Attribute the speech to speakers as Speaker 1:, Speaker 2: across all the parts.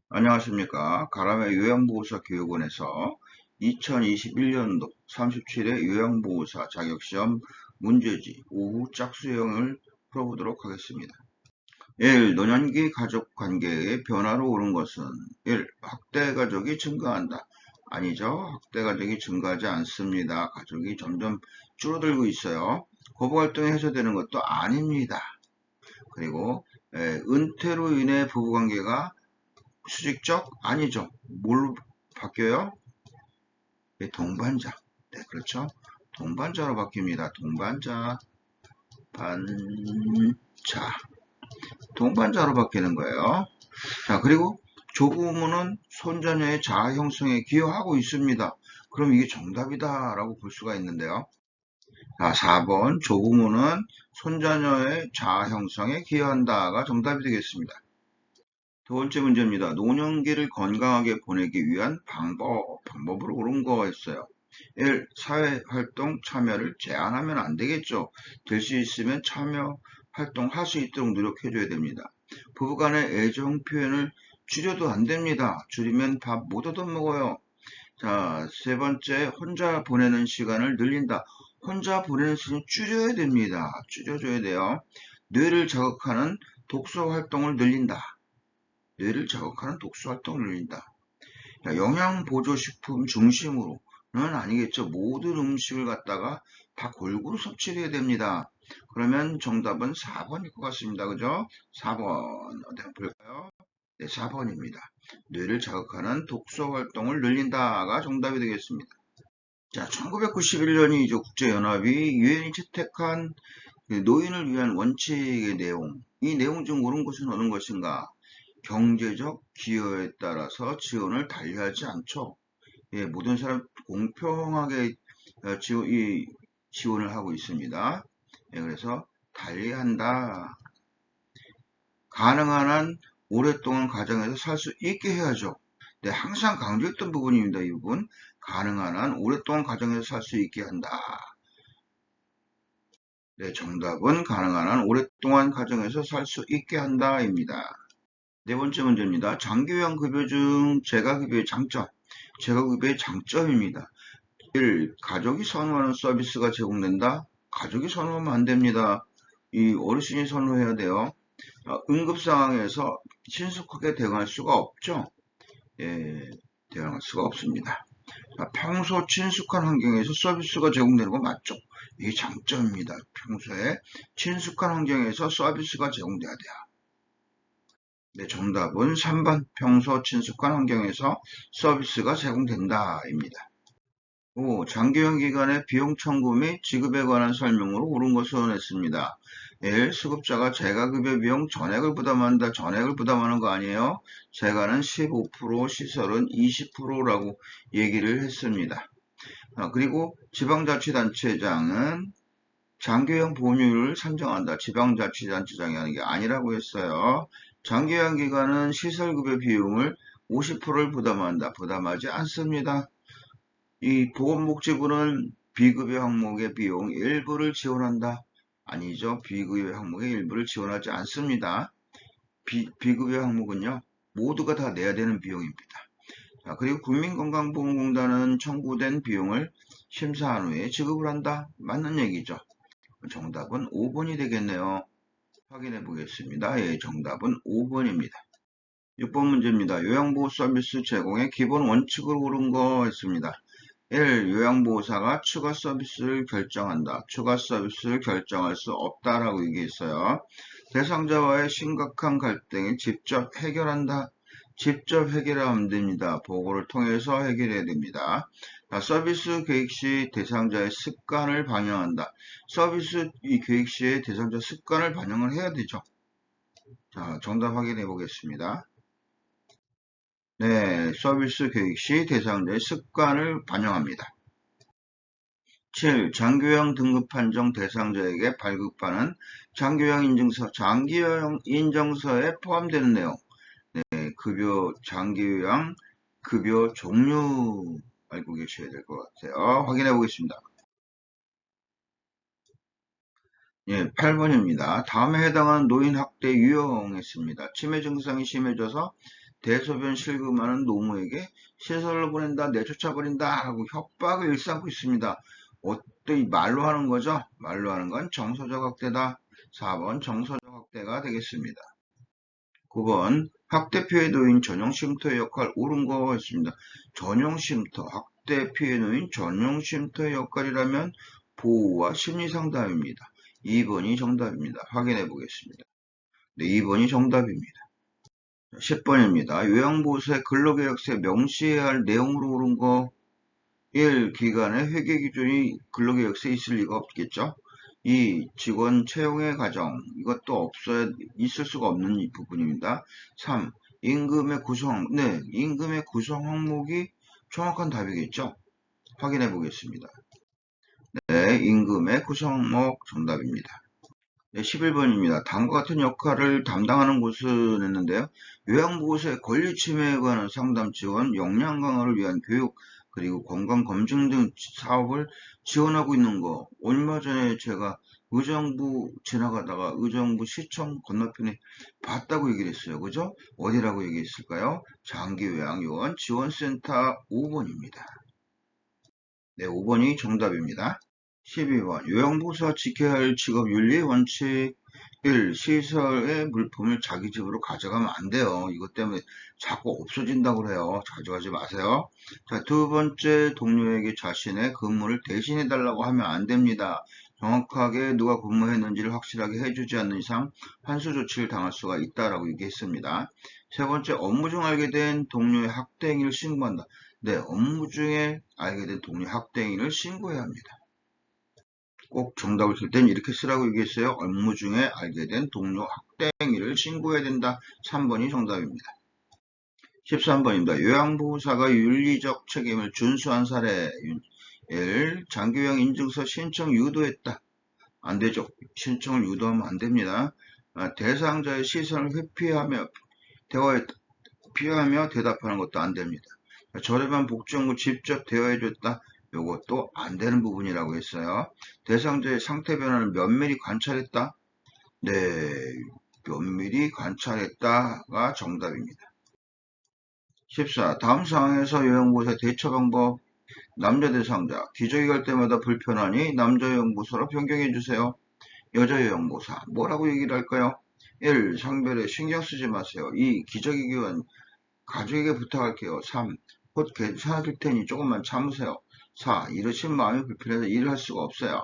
Speaker 1: 안녕하십니까. 가람의 요양보호사 교육원에서 2021년도 37회 요양보호사 자격시험 문제지 오후 짝수형을 풀어보도록 하겠습니다. 1. 노년기 가족관계의 변화로 오른 것은 1. 확대가족이 증가한다. 아니죠. 확대가족이 증가하지 않습니다. 가족이 점점 줄어들고 있어요. 거부활동이 해소되는 것도 아닙니다. 그리고 은퇴로 인해 부부관계가 수직적? 아니죠. 뭘로 바뀌어요? 네, 동반자. 네, 그렇죠. 동반자로 바뀝니다. 동반자, 반자. 동반자로 바뀌는 거예요. 자, 그리고 조부모는 손자녀의 자아 형성에 기여하고 있습니다. 그럼 이게 정답이다라고 볼 수가 있는데요. 자, 4번 조부모는 손자녀의 자아 형성에 기여한다가 정답이 되겠습니다. 두 번째 문제입니다. 노년기를 건강하게 보내기 위한 방법으로 옳은 거였어요. 1. 사회활동 참여를 제한하면 안 되겠죠. 될 수 있으면 참여 활동할 수 있도록 노력해줘야 됩니다. 부부간의 애정 표현을 줄여도 안 됩니다. 줄이면 밥 못 얻어먹어요. 자, 세 번째, 혼자 보내는 시간을 늘린다. 혼자 보내는 시간 줄여야 됩니다. 줄여줘야 돼요. 뇌를 자극하는 독서 활동을 늘린다. 뇌를 자극하는 독서 활동을 늘린다. 영양보조식품 중심으로는 아니겠죠. 모든 음식을 갖다가 다 골고루 섭취를 해야 됩니다. 그러면 정답은 4번일 것 같습니다. 그죠? 4번. 어디 한번 볼까요? 네, 4번입니다. 뇌를 자극하는 독서 활동을 늘린다가 정답이 되겠습니다. 자, 1991년이죠. 국제연합이 유엔이 채택한 노인을 위한 원칙의 내용. 이 내용 중 옳은 것은 어느 것인가? 경제적 기여에 따라서 지원을 달리하지 않죠. 예, 모든 사람 공평하게 지원을 하고 있습니다. 예, 그래서 달리한다. 가능한 한 오랫동안 가정에서 살 수 있게 해야죠. 네, 항상 강조했던 부분입니다. 이 부분. 가능한 한 오랫동안 가정에서 살 수 있게 한다. 네, 정답은 가능한 한 오랫동안 가정에서 살 수 있게 한다입니다. 네 번째 문제입니다. 장기요양 급여 중 재가급여의 장점. 재가급여의 장점입니다. 1. 가족이 선호하는 서비스가 제공된다. 가족이 선호하면 안 됩니다. 이 어르신이 선호해야 돼요. 응급 상황에서 신속하게 대응할 수가 없죠. 예, 대응할 수가 없습니다. 평소 친숙한 환경에서 서비스가 제공되는 건 맞죠. 이게 장점입니다. 평소에 친숙한 환경에서 서비스가 제공돼야 돼요. 네, 정답은 3번 평소 친숙한 환경에서 서비스가 제공된다입니다. 5. 장기요양 기간의 비용 청구 및 지급에 관한 설명으로 옳은 것을 원했습니다. 1. 수급자가 재가급여 비용 전액을 부담한다. 전액을 부담하는 거 아니에요. 재가는 15%, 시설은 20%라고 얘기를 했습니다. 그리고 지방자치단체장은 장기요양 보험료를 산정한다. 지방자치단체장이 하는 게 아니라고 했어요. 장기요양 기관은 시설급여 비용을 50%를 부담한다. 부담하지 않습니다. 이 보건복지부는 비급여 항목의 비용 일부를 지원한다. 아니죠. 비급여 항목의 일부를 지원하지 않습니다. 비급여 항목은요. 모두가 다 내야 되는 비용입니다. 자, 그리고 국민건강보험공단은 청구된 비용을 심사한 후에 지급을 한다. 맞는 얘기죠. 정답은 5번이 되겠네요. 확인해 보겠습니다. 예, 정답은 5번입니다. 6번 문제입니다. 요양보호 서비스 제공의 기본 원칙으로 옳은 거 했습니다. 1. 요양보호사가 추가 서비스를 결정한다. 추가 서비스를 결정할 수 없다라고 얘기했어요. 대상자와의 심각한 갈등을 직접 해결한다. 직접 해결하면 안 됩니다. 보고를 통해서 해결해야 됩니다. 서비스 계획 시 대상자의 습관을 반영한다. 서비스 계획 시에 대상자 습관을 반영을 해야 되죠. 자, 정답 확인해 보겠습니다. 네, 서비스 계획 시 대상자의 습관을 반영합니다. 7. 장기요양 등급 판정 대상자에게 발급하는 장기요양 인증서에 포함되는 내용. 네, 장기요양 급여 종류 알고 계셔야 될 것 같아요. 확인해 보겠습니다. 예, 8번입니다. 다음에 해당하는 노인 학대 유형했습니다. 치매 증상이 심해져서 대소변 실금하는 노무에게 시설로 보낸다, 내쫓아버린다 하고 협박을 일삼고 있습니다. 어떤 말로 하는 거죠? 말로 하는 건 정서적 학대다. 4번 정서적 학대가 되겠습니다. 9번 학대 피해 노인 전용 쉼터의 역할 옳은 거였습니다. 전용 쉼터, 학대 피해 노인 전용 쉼터의 역할이라면 보호와 심리 상담입니다. 2번이 정답입니다. 확인해 보겠습니다. 네, 2번이 정답입니다. 10번입니다. 요양보호사의 근로계약서에 명시해야 할 내용으로 옳은 거 1. 기간의 회계 기준이 근로계약서에 있을 리가 없겠죠. 2. 직원 채용의 과정 이것도 없어야 있을 수가 없는 이 부분입니다. 3. 임금의 구성 네, 임금의 구성 항목이 정확한 답이겠죠. 확인해 보겠습니다. 네, 임금의 구성 항목 정답입니다. 네, 11번입니다. 다음과 같은 역할을 담당하는 곳은 했는데요. 요양보호사의 권리 침해에 관한 상담 지원, 역량 강화를 위한 교육, 그리고 건강검증 등 사업을 지원하고 있는 거. 얼마 전에 제가 의정부 지나가다가 의정부 시청 건너편에 봤다고 얘기를 했어요. 그죠? 어디라고 얘기했을까요? 장기요양요원 지원센터 5번입니다. 네, 5번이 정답입니다. 12번 요양보호사 지켜야 할 직업 윤리 원칙 1. 시설의 물품을 자기 집으로 가져가면 안 돼요. 이것 때문에 자꾸 없어진다고 그래요. 가져가지 마세요. 자, 두 번째 동료에게 자신의 근무를 대신해 달라고 하면 안 됩니다. 정확하게 누가 근무했는지를 확실하게 해주지 않는 이상 환수 조치를 당할 수가 있다라고 얘기했습니다. 세 번째 업무 중 알게 된 동료의 학대 행위를 신고한다. 네, 업무 중에 알게 된 동료 학대 행위를 신고해야 합니다. 꼭 정답을 쓸 땐 이렇게 쓰라고 얘기했어요. 업무 중에 알게 된 동료 학대 행위를 신고해야 된다. 3번이 정답입니다. 13번입니다. 요양보호사가 윤리적 책임을 준수한 사례 1. 장기요양 인증서 신청 유도했다. 안 되죠. 신청을 유도하면 안 됩니다. 대상자의 시선을 회피하며 대화했다. 피하며 대답하는 것도 안 됩니다. 저렴한 복지용구 직접 대여해줬다. 이것도 안 되는 부분이라고 했어요. 대상자의 상태 변화를 면밀히 관찰했다. 네, 면밀히 관찰했다가 정답입니다. 14. 다음 상황에서 요양보호사 대처 방법. 남자 대상자. 기저귀 갈 때마다 불편하니 남자 요양보호사로 변경해 주세요. 여자 요양보호사. 뭐라고 얘기를 할까요? 1. 성별에 신경 쓰지 마세요. 2. 기저귀 교환 가족에게 부탁할게요. 3. 곧 괜찮아질 테니 조금만 참으세요. 4. 이러신 마음이 불편해서 일을 할 수가 없어요.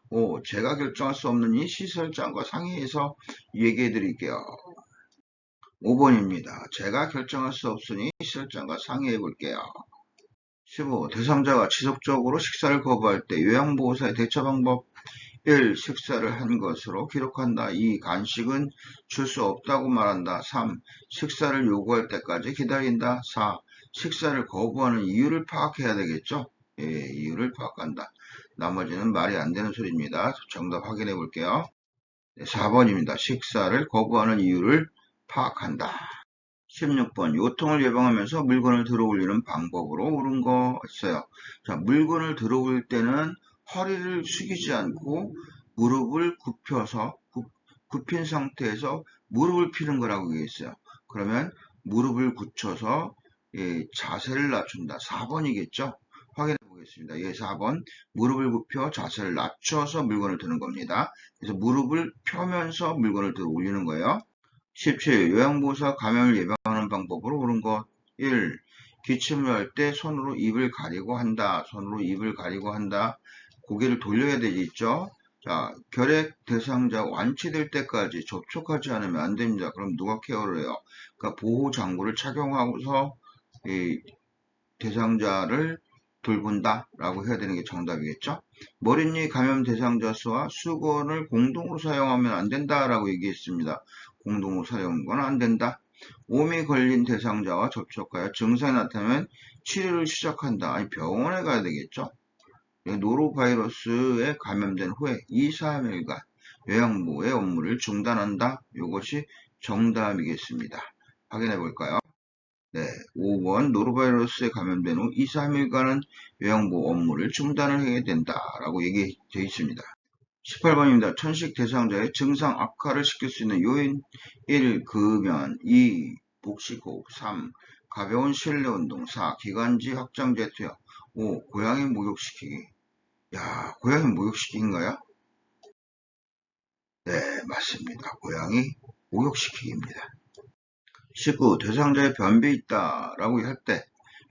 Speaker 1: 5. 제가 결정할 수 없는 이 시설장과 상의해서 얘기해 드릴게요. 5번입니다. 제가 결정할 수 없으니 시설장과 상의해 볼게요. 15. 대상자가 지속적으로 식사를 거부할 때 요양보호사의 대처 방법 1. 식사를 한 것으로 기록한다. 2. 간식은 줄 수 없다고 말한다. 3. 식사를 요구할 때까지 기다린다. 4. 식사를 거부하는 이유를 파악해야 되겠죠? 예, 이유를 파악한다. 나머지는 말이 안 되는 소리입니다. 정답 확인해 볼게요. 네, 4번입니다. 식사를 거부하는 이유를 파악한다. 16번 요통을 예방하면서 물건을 들어 올리는 방법으로 옳은 거 있어요. 자, 물건을 들어 올릴 때는 허리를 숙이지 않고 무릎을 굽혀서 굽힌 상태에서 무릎을 피는 거라고 얘기했어요. 그러면 무릎을 굳혀서 자세를 낮춘다. 4번이겠죠? 확인해 보겠습니다. 예, 4번 무릎을 굽혀 자세를 낮춰서 물건을 드는 겁니다. 그래서 무릎을 펴면서 물건을 들어 올리는 거예요. 17. 요양보호사 감염을 예방하는 방법으로 옳은 것 1. 기침을 할 때 손으로 입을 가리고 한다. 손으로 입을 가리고 한다. 고개를 돌려야 되겠죠. 자, 결핵 대상자 완치될 때까지 접촉하지 않으면 안 됩니다. 그럼 누가 케어를 해요? 그러니까 보호 장구를 착용하고서 이 대상자를 돌본다 라고 해야 되는 게 정답이겠죠. 머리니 감염 대상자 수와 수건을 공동으로 사용하면 안 된다 라고 얘기했습니다. 공동으로 사용하는 건 안 된다. 몸이 걸린 대상자와 접촉하여 증상이 나타나면 치료를 시작한다. 아니 병원에 가야 되겠죠. 노로바이러스에 감염된 후에 2, 3일간 요양보호의 업무를 중단한다. 이것이 정답이겠습니다. 확인해 볼까요? 네, 5번 노로바이러스에 감염된 후 2, 3일간은 요양보호 업무를 중단을 해야 된다라고 얘기되어 있습니다. 18번입니다. 천식 대상자의 증상 악화를 시킬 수 있는 요인 1. 금연 2. 복식호흡. 3. 가벼운 실내 운동. 4. 기관지 확장제 투여. 5. 고양이 목욕시키기. 야, 고양이 목욕시키기인가요? 네, 맞습니다. 고양이 목욕시키기입니다. 19. 대상자의 변비 있다 라고 할 때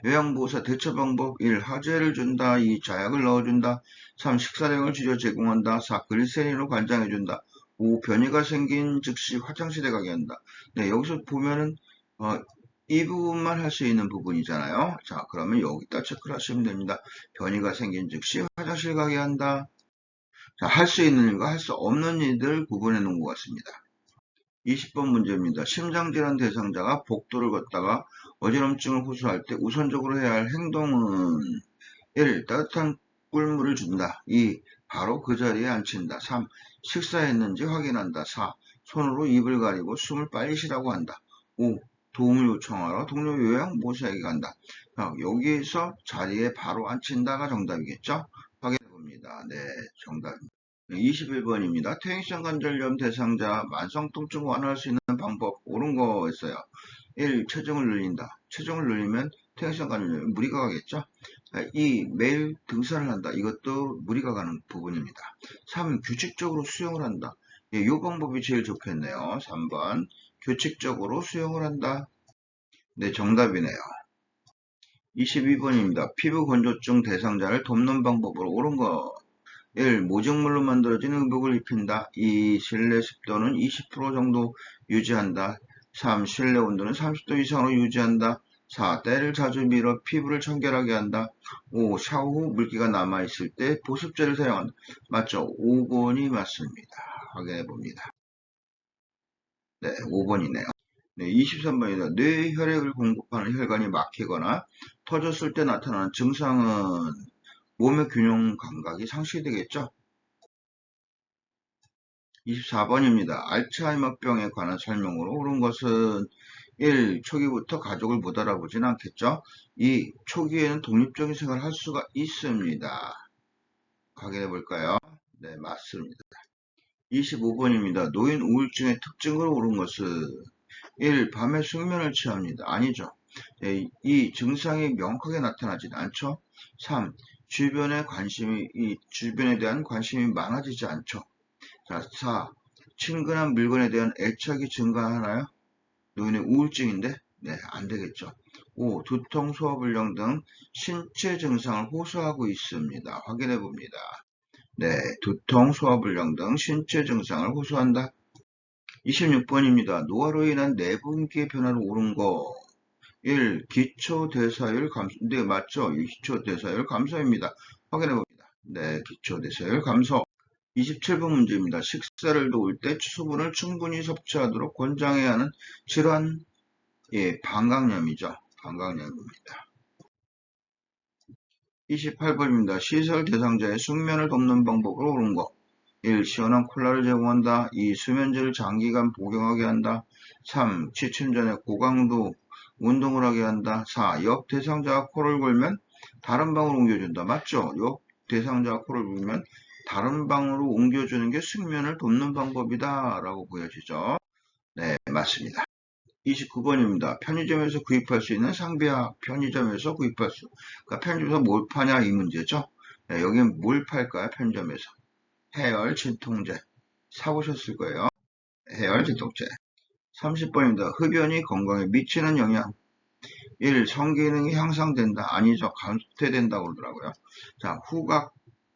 Speaker 1: 요양보호사 대처 방법. 1. 하재를 준다. 2. 자약을 넣어준다. 3. 식사량을 줄여 제공한다. 4. 글리세린으로 관장해준다. 5. 변이가 생긴 즉시 화장실에 가게 한다. 네, 여기서 보면은 이 부분만 할 수 있는 부분이잖아요. 자, 그러면 여기다 체크를 하시면 됩니다. 변이가 생긴 즉시 화장실 가게 한다. 자, 할 수 있는 일과 할 수 없는 일들 구분해 놓은 것 같습니다. 20번 문제입니다. 심장질환 대상자가 복도를 걷다가 어지럼증을 호소할 때 우선적으로 해야 할 행동은 1. 따뜻한 꿀물을 준다. 2. 바로 그 자리에 앉힌다. 3. 식사했는지 확인한다. 4. 손으로 입을 가리고 숨을 빨리 쉬라고 한다. 5. 도움을 요청하러 동료 요양보호사에게 간다. 자, 여기에서 자리에 바로 앉힌다가 정답이겠죠? 확인해 봅니다. 네, 정답입니다. 21번입니다. 퇴행성 관절염 대상자 만성 통증 완화할 수 있는 방법. 옳은 거 있어요. 1. 체중을 늘린다. 체중을 늘리면 퇴행성 관절염에 무리가 가겠죠. 2. 매일 등산을 한다. 이것도 무리가 가는 부분입니다. 3. 규칙적으로 수영을 한다. 이 방법이 제일 좋겠네요. 3번. 규칙적으로 수영을 한다. 네, 정답이네요. 22번입니다. 피부 건조증 대상자를 돕는 방법으로 옳은 거. 1. 모직물로 만들어진 의복을 입힌다. 2. 실내 습도는 20% 정도 유지한다. 3. 실내 온도는 30도 이상으로 유지한다. 4. 때를 자주 밀어 피부를 청결하게 한다. 5. 샤워 후 물기가 남아있을 때 보습제를 사용한다. 맞죠? 5번이 맞습니다. 확인해 봅니다. 네, 5번이네요. 네, 23번이다. 뇌에 혈액을 공급하는 혈관이 막히거나 터졌을 때 나타나는 증상은 몸의 균형 감각이 상실되겠죠? 24번입니다. 알츠하이머병에 관한 설명으로 옳은 것은 1. 초기부터 가족을 못 알아보진 않겠죠? 2. 초기에는 독립적인 생활을 할 수가 있습니다. 확인해 볼까요? 네, 맞습니다. 25번입니다. 노인 우울증의 특징으로 옳은 것은 1. 밤에 숙면을 취합니다. 아니죠. 2. 증상이 명확하게 나타나진 않죠. 3. 주변에 대한 관심이 많아지지 않죠. 자, 4. 친근한 물건에 대한 애착이 증가하나요? 노인의 우울증인데? 네, 안 되겠죠. 5. 두통, 소화불량 등 신체 증상을 호소하고 있습니다. 확인해 봅니다. 네, 두통, 소화불량 등 신체 증상을 호소한다. 26번입니다. 노화로 인한 내분기의 변화로 옳은 거. 1. 기초대사율 감소. 네, 맞죠? 기초대사율 감소입니다. 확인해 봅니다. 네, 기초대사율 감소. 27번 문제입니다. 식사를 도울 때 수분을 충분히 섭취하도록 권장해야 하는 질환. 예, 방광염이죠. 방광염입니다. 28번입니다. 시설 대상자의 숙면을 돕는 방법으로 옳은 거. 1. 시원한 콜라를 제공한다. 2. 수면제를 장기간 복용하게 한다. 3. 취침 전에 고강도 운동을 하게 한다. 4. 옆 대상자가 코를 골면 다른 방으로 옮겨준다. 맞죠? 옆 대상자가 코를 골면 다른 방으로 옮겨주는 게 숙면을 돕는 방법이다 라고 보여지죠. 네, 맞습니다. 29번입니다. 편의점에서 구입할 수 있는 상비약. 편의점에서 구입할 수. 그러니까 편의점에서 뭘 파냐 이 문제죠. 네, 여기는 뭘 팔까요? 편의점에서. 해열 진통제. 사보셨을 거예요. 해열 진통제. 30번입니다. 흡연이 건강에 미치는 영향. 1. 성기능이 향상된다. 아니죠. 감퇴된다고 그러더라고요. 자, 후각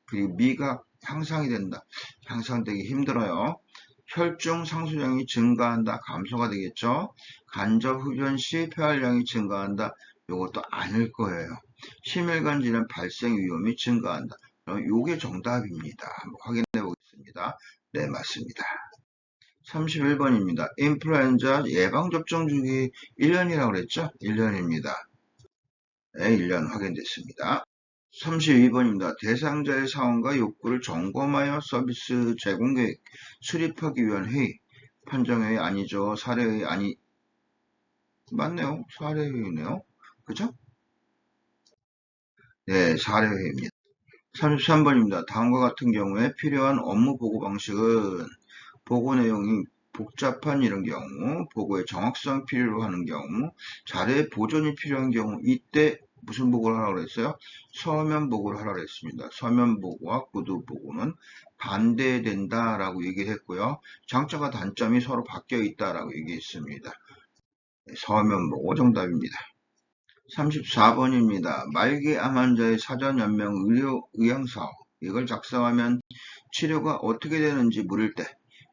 Speaker 1: 그리고 미각 향상이 된다. 향상되기 힘들어요. 혈중 상수량이 증가한다. 감소가 되겠죠. 간접 흡연 시 폐활량이 증가한다. 이것도 아닐 거예요. 심혈관 질환 발생 위험이 증가한다. 이게 정답입니다. 한번 확인해 보겠습니다. 네, 맞습니다. 31번입니다. 인플루엔자 예방접종 주기 1년이라고 그랬죠? 1년입니다. 네, 1년 확인됐습니다. 32번입니다. 대상자의 사원과 욕구를 점검하여 서비스 제공 계획 수립하기 위한 회의. 판정회의 아니죠. 사례회의 아니, 맞네요. 사례회의네요. 그죠? 네, 사례회의입니다. 33번입니다. 다음과 같은 경우에 필요한 업무 보고 방식은 보고 내용이 복잡한 이런 경우, 보고의 정확성 필요로 하는 경우, 자료의 보존이 필요한 경우, 이때 무슨 보고를 하라고 그랬어요? 서면 보고를 하라고 했습니다. 서면 보고와 구두 보고는 반대된다라고 얘기를 했고요. 장점과 단점이 서로 바뀌어 있다라고 얘기했습니다. 서면 보고 정답입니다. 34번입니다. 말기암 환자의 사전 연명 의향사항, 이걸 작성하면 치료가 어떻게 되는지 물을 때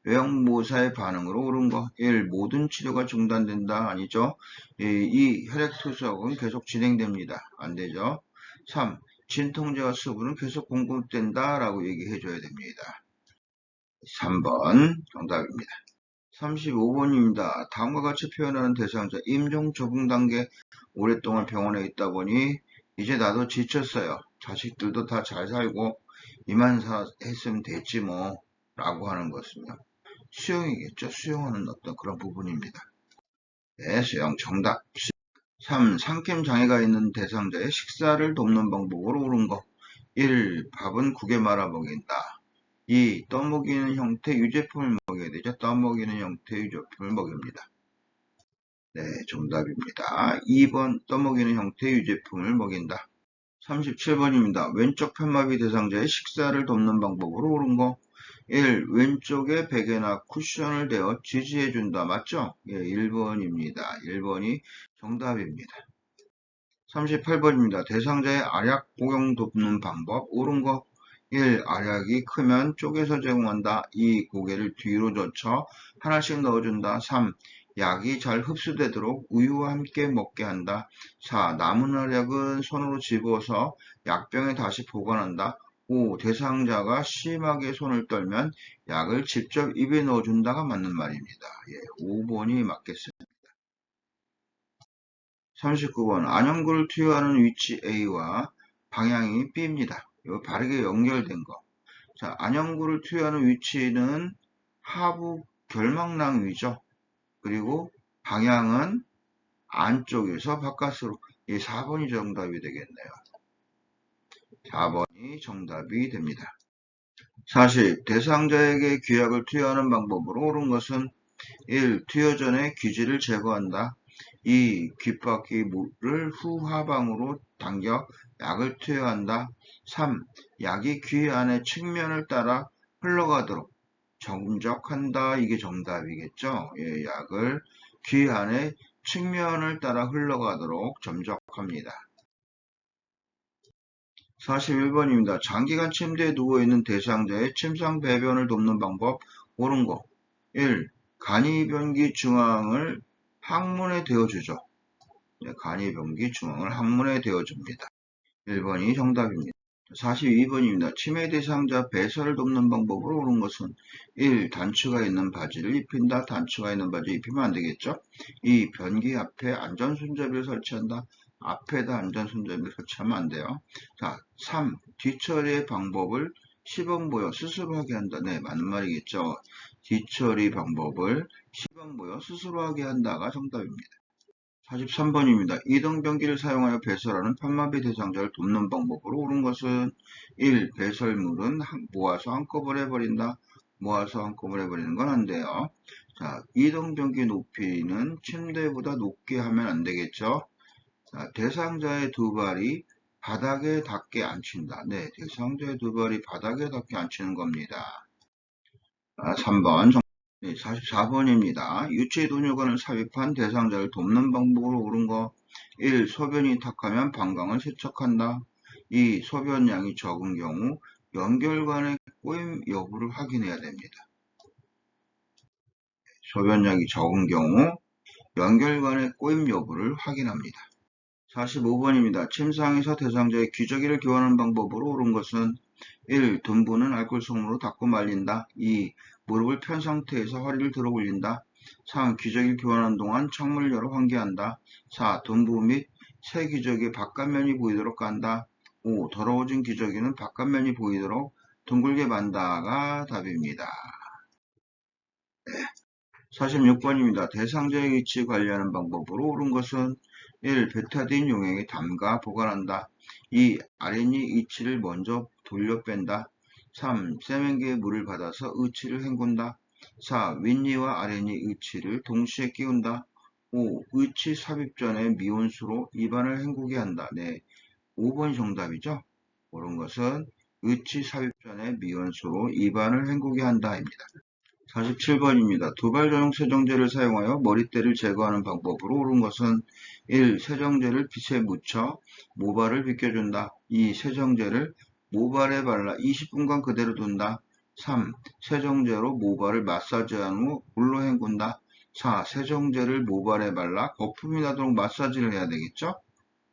Speaker 1: 외형모사의 반응으로 옳은 거. 1. 모든 치료가 중단된다. 아니죠. 2. 혈액투석은 계속 진행됩니다. 안되죠. 3. 진통제와 수분은 계속 공급된다 라고 얘기해 줘야 됩니다. 3번 정답입니다. 35번입니다. 다음과 같이 표현하는 대상자 임종 적응 단계. 오랫동안 병원에 있다 보니 이제 나도 지쳤어요. 자식들도 다 잘 살고 이만 했으면 됐지 뭐 라고 하는 것은요. 수용이겠죠. 수용하는 어떤 그런 부분입니다. 네, 수용 정답. 3. 삼킴 장애가 있는 대상자의 식사를 돕는 방법으로 옳은 거. 1. 밥은 국에 말아 먹인다. 2. 떠먹이는 형태 유제품을 먹여야 되죠. 떠먹이는 형태 유제품을 먹입니다. 네, 정답입니다. 2번 떠먹이는 형태 유제품을 먹인다. 37번입니다. 왼쪽 편마비 대상자의 식사를 돕는 방법으로 옳은 거. 1. 왼쪽에 베개나 쿠션을 대어 지지해준다. 맞죠? 예, 1번입니다. 1번이 정답입니다. 38번입니다. 대상자의 알약 복용 돕는 방법. 옳은 거. 1. 알약이 크면 쪼개서 제공한다. 2. 고개를 뒤로 젖혀 하나씩 넣어준다. 3. 약이 잘 흡수되도록 우유와 함께 먹게 한다. 4. 남은 알약은 손으로 집어서 약병에 다시 보관한다. 5. 대상자가 심하게 손을 떨면 약을 직접 입에 넣어준다가 맞는 말입니다. 예, 5번이 맞겠습니다. 39번 안형구를 투여하는 위치 A와 방향이 B입니다. 이거 바르게 연결된 거. 자, 안형구를 투여하는 위치는 하부 결막낭 위죠. 그리고 방향은 안쪽에서 바깥으로. 이 4번이 정답이 되겠네요. 4번이 정답이 됩니다. 40. 대상자에게 귀약을 투여하는 방법으로 옳은 것은 1. 투여 전에 귀지를 제거한다. 2. 귓바퀴 물을 후하방으로 당겨 약을 투여한다. 3. 약이 귀 안의 측면을 따라 흘러가도록 점적한다. 이게 정답이겠죠. 예, 약을 귀 안의 측면을 따라 흘러가도록 점적합니다. 41번입니다. 장기간 침대에 누워있는 대상자의 침상 배변을 돕는 방법. 옳은 거. 1. 간이변기 중앙을 항문에 대어주죠. 네, 간이변기 중앙을 항문에 대어줍니다. 1번이 정답입니다. 42번입니다. 치매 대상자 배설을 돕는 방법으로 옳은 것은 1. 단추가 있는 바지를 입힌다. 단추가 있는 바지 입히면 안되겠죠. 2. 변기 앞에 안전손잡이를 설치한다. 앞에다 안전손잡이를 설치하면 안돼요. 자, 3. 뒤처리의 방법을 시범 보여 스스로 하게 한다. 네, 맞는 말이겠죠. 뒤처리 방법을 시범 보여 스스로 하게 한다가 정답입니다. 43번입니다. 이등변기를 사용하여 배설하는 편마비 대상자를 돕는 방법으로 옳은 것은 1. 배설물은 모아서 한꺼번에 버린다. 모아서 한꺼번에 버리는 건 안 돼요. 자, 이등변기 높이는 침대보다 높게 하면 안 되겠죠. 자, 대상자의 두 발이 바닥에 닿게 앉힌다. 네, 대상자의 두 발이 바닥에 닿게 앉히는 겁니다. 3번. 44번입니다. 유체도뇨관을 삽입한 대상자를 돕는 방법으로 옳은 거. 1. 소변이 탁하면 방광을 세척한다. 2. 소변량이 적은 경우 연결관의 꼬임 여부를 확인해야 됩니다. 소변량이 적은 경우 연결관의 꼬임 여부를 확인합니다. 45번입니다. 침상에서 대상자의 기저귀를 교환하는 방법으로 옳은 것은 1. 둔부는 알코올솜으로 닦고 말린다. 2. 무릎을 편 상태에서 허리를 들어 올린다. 3. 기저귀를 교환하는 동안 창문을 열어 환기한다. 4. 둔부 및 새 기저귀의 바깥면이 보이도록 간다. 5. 더러워진 기저귀는 바깥면이 보이도록 둥글게 만다가 답입니다. 네. 46번입니다. 대상자의 위치 관리하는 방법으로 옳은 것은 1. 베타딘 용액에 담가 보관한다. 2. 아린이 이치를 먼저 돌려 뺀다. 3. 세면기에 물을 받아서 의치를 헹군다. 4. 윗니와 아랫니 의치를 동시에 끼운다. 5. 의치 삽입 전에 미온수로 입안을 헹구게 한다. 네, 5번이 정답이죠. 옳은 것은 의치 삽입 전에 미온수로 입안을 헹구게 한다입니다. 47번입니다. 두발 전용 세정제를 사용하여 머리때를 제거하는 방법으로 옳은 것은 1. 세정제를 빗에 묻혀 모발을 빗겨준다. 2. 세정제를 모발에 발라 20분간 그대로 둔다. 3. 세정제로 모발을 마사지한 후 물로 헹군다. 4. 세정제를 모발에 발라 거품이 나도록 마사지를 해야 되겠죠?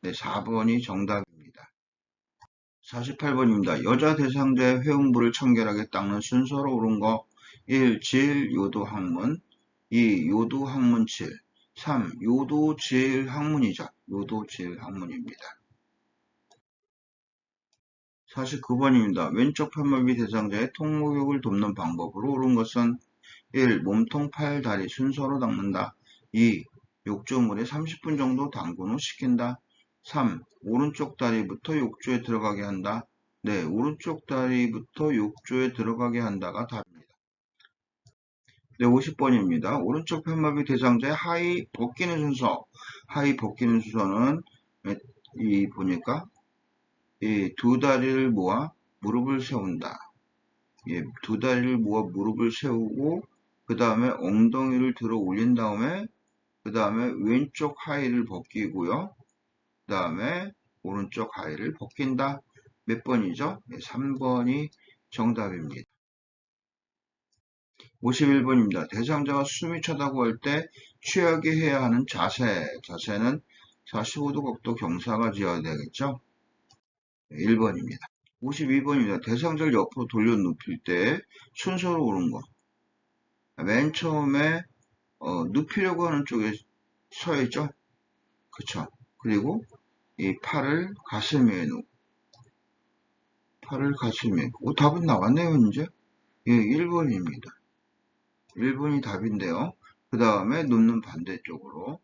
Speaker 1: 네, 4번이 정답입니다. 48번입니다. 여자 대상자의 회음부를 청결하게 닦는 순서로 옳은 거 1. 질 요도 항문 2. 요도 항문 질 3. 요도 질 항문이죠. 요도 질 항문입니다. 49번입니다. 왼쪽 편마비 대상자의 통목욕을 돕는 방법으로 옳은 것은 1. 몸통, 팔, 다리 순서로 닦는다. 2. 욕조물에 30분 정도 담근 후 식힌다. 3. 오른쪽 다리부터 욕조에 들어가게 한다. 네, 오른쪽 다리부터 욕조에 들어가게 한다가 답입니다. 네, 50번입니다. 오른쪽 편마비 대상자의 하의 벗기는 순서. 하의 벗기는 순서는 보니까 이 두 다리를 모아 무릎을 세운다. 두 다리를 모아 무릎을 세우고 그 다음에 엉덩이를 들어 올린 다음에 그 다음에 왼쪽 하의를 벗기고요. 그 다음에 오른쪽 하의를 벗긴다. 몇 번이죠? 네, 3번이 정답입니다. 51번입니다. 대상자가 숨이 차다고 할 때 취하게 해야 하는 자세. 자세는 45도 각도 경사가 지어야 되겠죠? 네, 1번입니다. 52번입니다. 대상자를 옆으로 돌려 눕힐 때 순서로 옳은 거. 맨 처음에 눕히려고 하는 쪽에 서 있죠? 그쵸? 그리고 이 팔을 가슴에 놓고 팔을 가슴에 답은 나왔네요 이제. 예, 1번입니다. 1번이 답인데요. 그 다음에 눕는 반대쪽으로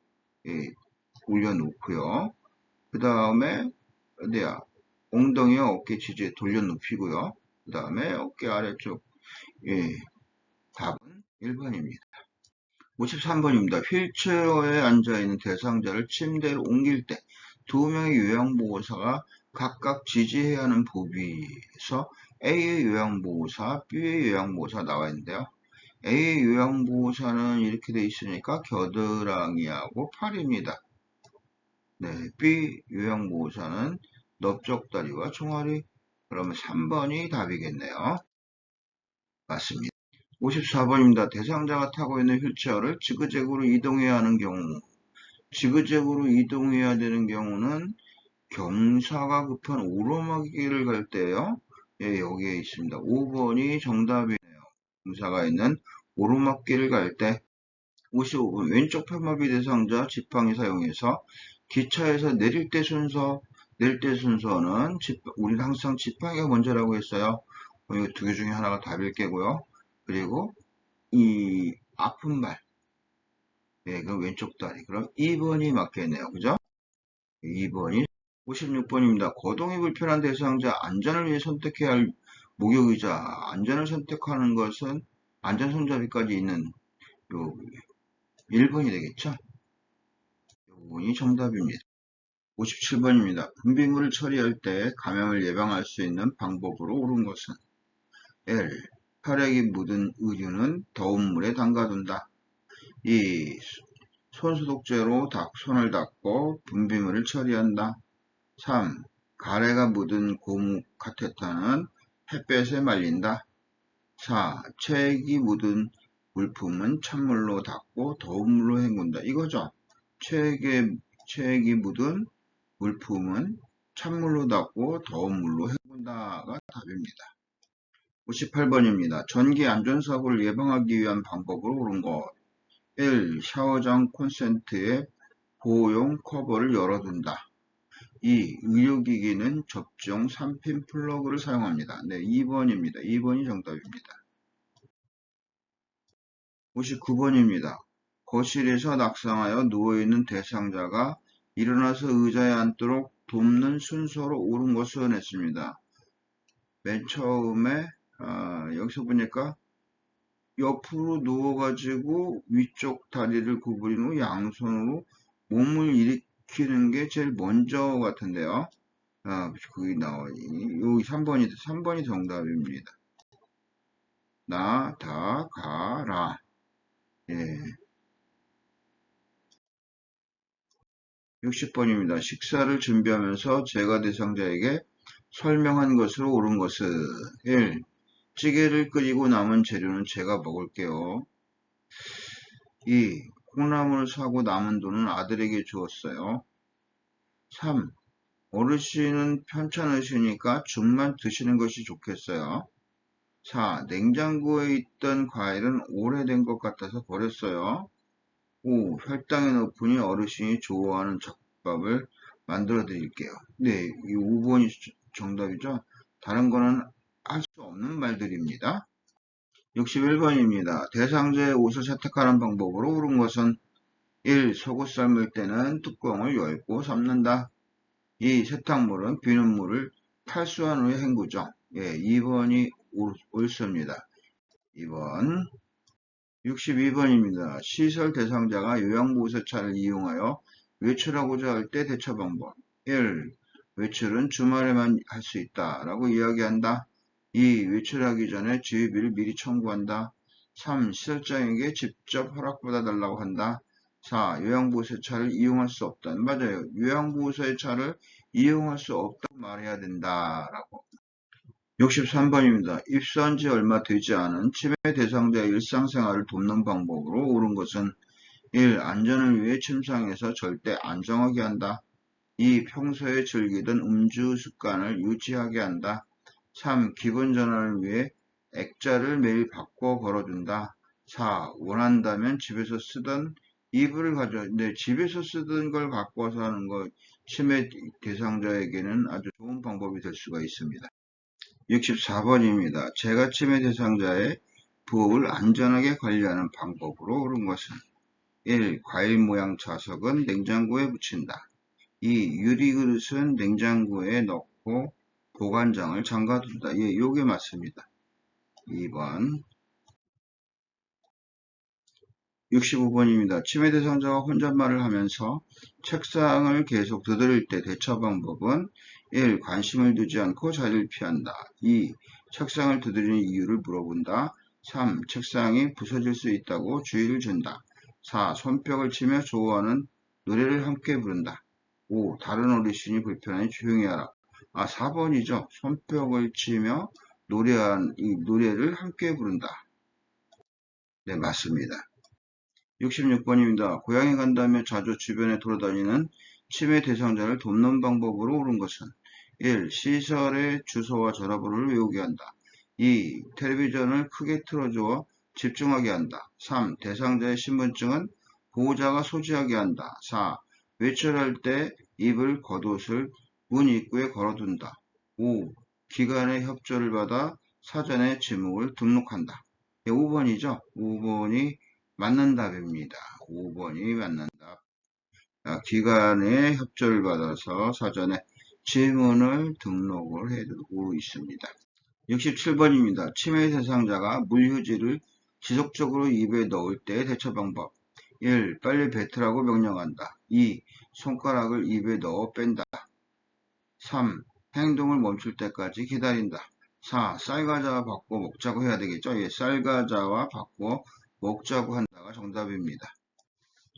Speaker 1: 올려놓고요. 그 다음에 어디야? 엉덩이와 어깨 지지에 돌려 눕히고요. 그 다음에 어깨 아래쪽 답은 1번입니다. 53번입니다. 휠체어에 앉아있는 대상자를 침대로 옮길 때 두 명의 요양보호사가 각각 지지해야 하는 법에서 A의 요양보호사, B의 요양보호사 나와 있는데요. A의 요양보호사는 이렇게 돼 있으니까 겨드랑이하고 팔입니다. 네, B 요양보호사는 넓적다리와 종아리. 그러면 3번이 답이겠네요. 맞습니다. 54번입니다. 대상자가 타고 있는 휠체어를 지그재그로 이동해야 하는 경우, 지그재그로 이동해야 되는 경우는 경사가 급한 오르막길을 갈 때요. 예, 여기에 있습니다. 5번이 정답이네요. 경사가 있는 오르막길을 갈 때. 55번 왼쪽 편마비 대상자 지팡이 사용해서 기차에서 내릴 때 순서. 내릴 때 순서는 우리는 항상 지팡이가 먼저라고 했어요. 이거 두 개 중에 하나가 답일 게고요. 그리고 이 아픈 발, 네, 그 왼쪽 다리. 그럼 2번이 맞겠네요. 그죠? 2번이 56번입니다. 거동이 불편한 대상자 안전을 위해 선택해야 할 목욕의자. 안전을 선택하는 것은 안전 손잡이까지 있는 요 1번이 되겠죠? 5번이 정답입니다. 57번입니다. 분비물을 처리할 때 감염을 예방할 수 있는 방법으로 옳은 것은 L. 혈액이 묻은 의류는 더운 물에 담가둔다. 2. 손소독제로 손을 닦고 분비물을 처리한다. 3. 가래가 묻은 고무 카테터는 햇볕에 말린다. 4. 체액이 묻은 물품은 찬물로 닦고 더운 물로 헹군다. 이거죠. 체액이 묻은 물품은 찬물로 닦고 더운 물로 헹군다가 답입니다. 58번입니다. 전기 안전사고를 예방하기 위한 방법으로 옳은 것. 1. 샤워장 콘센트에 보호용 커버를 열어둔다. 2. 의료기기는 접종 3핀 플러그를 사용합니다. 네, 2번입니다. 2번이 정답입니다. 59번입니다. 거실에서 낙상하여 누워있는 대상자가 일어나서 의자에 앉도록 돕는 순서로 옳은 것을 했습니다. 맨 처음에 여기서 보니까 옆으로 누워가지고 위쪽 다리를 구부린 후 양손으로 몸을 일으키는 게 제일 먼저 같은데요. 거기 나오니, 여기 3번이 정답입니다. 나, 다, 가라. 예. 60번입니다. 식사를 준비하면서 제가 대상자에게 설명한 것으로 옳은 것은 1. 찌개를 끓이고 남은 재료는 제가 먹을게요. 2. 콩나물을 사고 남은 돈은 아들에게 주었어요. 3. 어르신은 편찮으시니까 죽만 드시는 것이 좋겠어요. 4. 냉장고에 있던 과일은 오래된 것 같아서 버렸어요. 5. 혈당에 높으니 어르신이 좋아하는 덮밥을 만들어 드릴게요. 네, 이 5번이 정답이죠. 다른 거는 할 수 없는 말들입니다. 61번입니다. 대상자의 옷을 세탁하는 방법으로 옳은 것은 1. 속옷 삶을 때는 뚜껑을 열고 삶는다. 2. 세탁물은 비눗물을 탈수한 후에 헹구죠. 예, 2번이 옳습니다. 2번. 62번입니다. 시설 대상자가 요양보호사차를 이용하여 외출하고자 할 때 대처 방법. 1. 외출은 주말에만 할 수 있다 라고 이야기한다. 2. 외출하기 전에 주의비를 미리 청구한다. 3. 시설장에게 직접 허락받아 달라고 한다. 4. 요양보호사의 차를 이용할 수 없다. 맞아요. 요양보호사의 차를 이용할 수 없다고 말해야 된다라고. 63번입니다. 입사한 지 얼마 되지 않은 치매 대상자의 일상생활을 돕는 방법으로 옳은 것은 1. 안전을 위해 침상에서 절대 안 정하게 한다. 2. 평소에 즐기던 음주 습관을 유지하게 한다. 3. 기본 전환을 위해 액자를 매일 바꿔 걸어준다. 4. 원한다면 집에서 쓰던 이불을 집에서 쓰던 걸 갖고 와서 하는 거 치매 대상자에게는 아주 좋은 방법이 될 수가 있습니다. 64번입니다. 제가 치매 대상자의 부엌을 안전하게 관리하는 방법으로 옳은 것은 1. 과일 모양 자석은 냉장고에 붙인다. 2. 유리그릇은 냉장고에 넣고 보관장을 잠가둔다. 예, 요게 맞습니다. 2번. 65번입니다. 치매 대상자가 혼잣말을 하면서 책상을 계속 두드릴 때 대처 방법은 1. 관심을 두지 않고 자리를 피한다. 2. 책상을 두드리는 이유를 물어본다. 3. 책상이 부서질 수 있다고 주의를 준다. 4. 손뼉을 치며 좋아하는 노래를 함께 부른다. 5. 다른 어르신이 불편하니 조용히 하라. 4번이죠. 손뼉을 치며 노래를 함께 부른다. 네, 맞습니다. 66번입니다. 고향에 간다며 자주 주변에 돌아다니는 치매 대상자를 돕는 방법으로 옳은 것은 1. 시설의 주소와 전화번호를 외우게 한다. 2. 텔레비전을 크게 틀어주어 집중하게 한다. 3. 대상자의 신분증은 보호자가 소지하게 한다. 4. 외출할 때 입을 겉옷을 문 입구에 걸어둔다. 5. 기관의 협조를 받아 사전에 지목을 등록한다. 5번이죠. 5번이 맞는 답입니다. 5번이 맞는 답. 기관의 협조를 받아서 사전에 지문을 등록을 해두고 있습니다. 67번입니다. 치매 대상자가 물휴지를 지속적으로 입에 넣을 때 대처 방법. 1. 빨리 뱉으라고 명령한다. 2. 손가락을 입에 넣어 뺀다. 3. 행동을 멈출 때까지 기다린다. 4. 쌀과자와 바꿔 먹자고 해야 되겠죠? 예, 쌀과자와 바꿔 먹자고 한다가 정답입니다.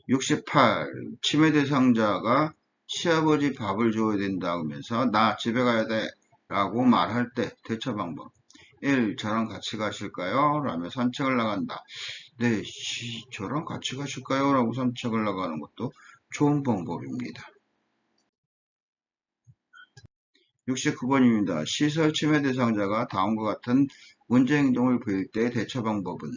Speaker 1: 68. 치매 대상자가 시아버지 밥을 줘야 된다 하면서 나 집에 가야 돼 라고 말할 때 대처 방법. 1. 저랑 같이 가실까요? 라며 산책을 나간다. 네, 저랑 같이 가실까요? 라고 산책을 나가는 것도 좋은 방법입니다. 69번입니다. 시설 치매 대상자가 다음과 같은 문제 행동을 보일 때 대처 방법은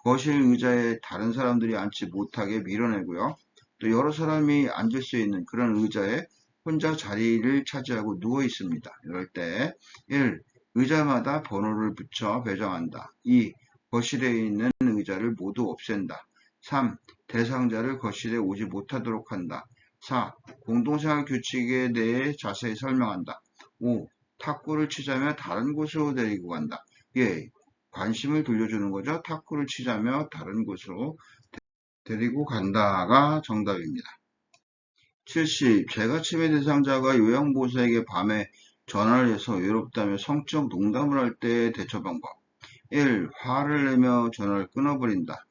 Speaker 1: 거실 의자에 다른 사람들이 앉지 못하게 밀어내고요. 또 여러 사람이 앉을 수 있는 그런 의자에 혼자 자리를 차지하고 누워 있습니다. 이럴 때 1. 의자마다 번호를 붙여 배정한다. 2. 거실에 있는 의자를 모두 없앤다. 3. 대상자를 거실에 오지 못하도록 한다. 4. 공동생활 규칙에 대해 자세히 설명한다. 5. 탁구를 치자며 다른 곳으로 데리고 간다. 예, 관심을 돌려주는 거죠. 탁구를 치자며 다른 곳으로 데리고 간다가 정답입니다. 70. 제가 치매 대상자가 요양보호사에게 밤에 전화를 해서 외롭다며 성적 농담을 할 때 대처 방법. 1. 화를 내며 전화를 끊어버린다.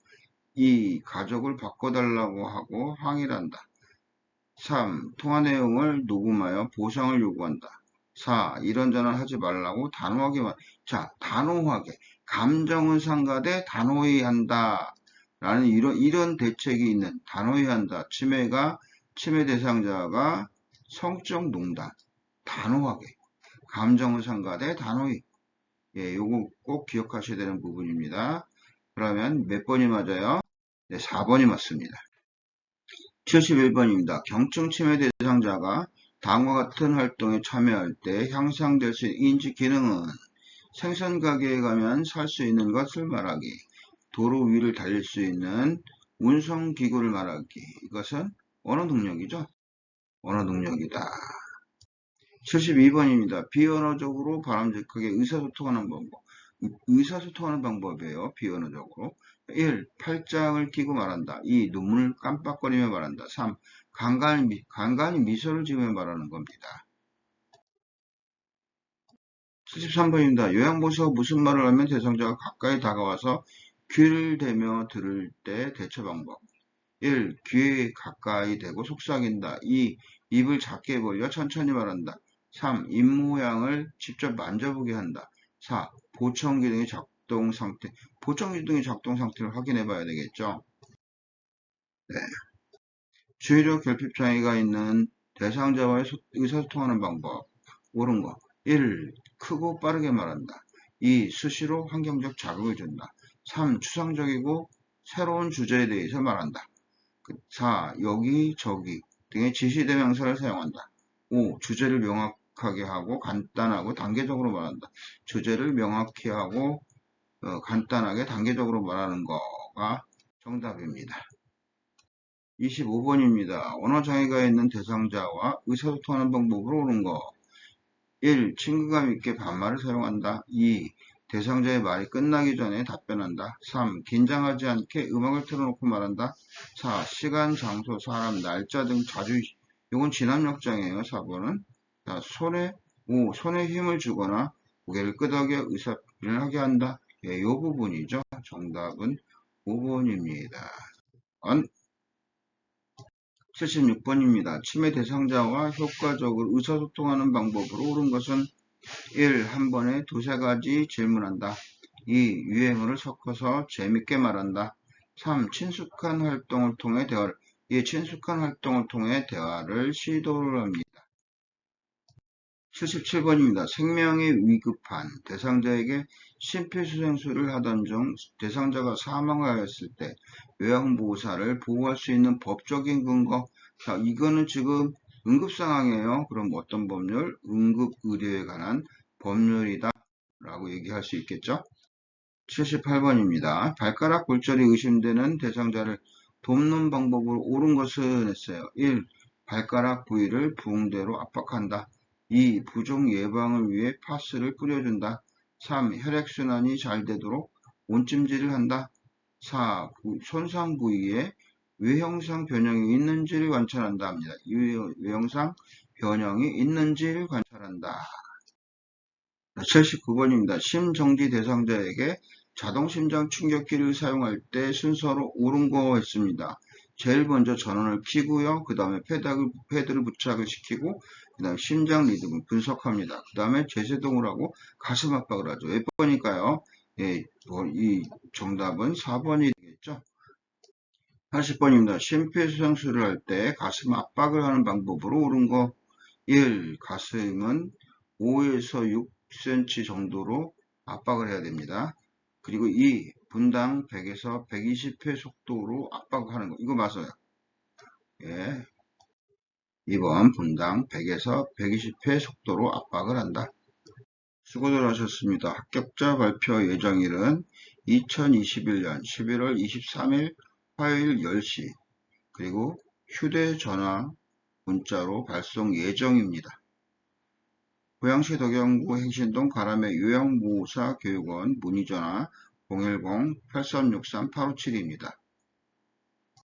Speaker 1: 2. 가족을 바꿔달라고 하고 항의를 한다. 3. 통화 내용을 녹음하여 보상을 요구한다. 4. 이런 전화를 하지 말라고 단호하게 자, 단호하게 감정은 상가되 단호히 한다 라는 이런 대책이 있는 단호히 한다. 치매 대상자가 성적 농담 단호하게 감정은 상가되 단호히 요거 꼭 기억하셔야 되는 부분입니다. 그러면 몇 번이 맞아요? 네, 4번이 맞습니다. 71번입니다. 경증 치매 대상자가 다음과 같은 활동에 참여할 때 향상될 수 있는 인지 기능은 생선 가게에 가면 살 수 있는 것을 말하기, 도로 위를 달릴 수 있는 운송기구를 말하기. 이것은 언어 능력이죠. 언어 능력이다. 72번입니다. 비언어적으로 바람직하게 의사소통하는 방법이에요. 비언어적으로. 1. 팔짱을 끼고 말한다. 2. 눈물을 깜빡거리며 말한다. 3. 간간히 미소를 지으며 말하는 겁니다. 73번입니다. 요양보호사가 무슨 말을 하면 대상자가 가까이 다가와서 귀를 대며 들을 때 대처 방법. 1. 귀에 가까이 대고 속삭인다. 2. 입을 작게 벌려 천천히 말한다. 3. 입 모양을 직접 만져보게 한다. 4. 보청 기둥의 작동 상태를 확인해 봐야 되겠죠. 네. 주의력 결핍 장애가 있는 대상자와의 의사소통하는 방법. 옳은 거. 1. 크고 빠르게 말한다. 2. 수시로 환경적 자극을 준다. 3. 추상적이고 새로운 주제에 대해서 말한다. 4. 여기, 저기 등의 지시대명사를 사용한다. 5. 주제를 명확하게 하고 간단하고 단계적으로 말한다. 주제를 명확히 하고 간단하게 단계적으로 말하는 거가 정답입니다. 25번입니다. 언어장애가 있는 대상자와 의사소통하는 방법으로 옳은 거. 1. 친근감 있게 반말을 사용한다. 2. 대상자의 말이 끝나기 전에 답변한다. 3. 긴장하지 않게 음악을 틀어놓고 말한다. 4. 시간, 장소, 사람, 날짜 등 자주 이건 진압력장애예요. 4번은 5. 손에 힘을 주거나 고개를 끄덕여 의사표현을 하게 한다. 이 부분이죠. 정답은 5번입니다. 76번입니다. 치매 대상자와 효과적으로 의사소통하는 방법으로 옳은 것은 1. 한 번에 두세 가지 질문한다. 2. 유행어를 섞어서 재밌게 말한다. 3. 친숙한 활동을 통해 대화를 시도를 합니다. 77번입니다. 생명이 위급한 대상자에게 심폐소생술을 하던 중 대상자가 사망하였을 때 요양보호사를 보호할 수 있는 법적인 근거. 자, 이거는 지금 응급상황이에요. 그럼 어떤 법률? 응급의료에 관한 법률이다 라고 얘기할 수 있겠죠. 78번입니다. 발가락 골절이 의심되는 대상자를 돕는 방법으로 옳은 것은 했어요. 1. 발가락 부위를 부응대로 압박한다. 2. 부종 예방을 위해 파스를 뿌려준다. 3. 혈액순환이 잘 되도록 온찜질을 한다. 4. 손상 부위에 외형상 변형이 있는지를 관찰한다 합니다. 외형상 변형이 있는지를 관찰한다. 79번입니다. 심정지 대상자에게 자동심장 충격기를 사용할 때 순서로 옳은 거 했습니다. 제일 먼저 전원을 켜고요. 그 다음에 패드를 부착을 시키고 그 다음에 심장 리듬을 분석합니다. 그 다음에 제세동을 하고 가슴 압박을 하죠. 몇 번일까요? 이 정답은 4번이 되겠죠. 80번입니다. 심폐소생술을 할 때 가슴 압박을 하는 방법으로 옳은 거. 1. 가슴은 5에서 6cm 정도로 압박을 해야 됩니다. 그리고 2. 분당 100에서 120회 속도로 압박하는 거. 이거 맞아요. 예. 2번 분당 100에서 120회 속도로 압박을 한다. 수고들 하셨습니다. 합격자 발표 예정일은 2021년 11월 23일 화요일 10시 그리고 휴대전화 문자로 발송 예정입니다. 고양시 덕영구 행신동 가람의 요양보호사 교육원 문의전화 010-8363-857입니다.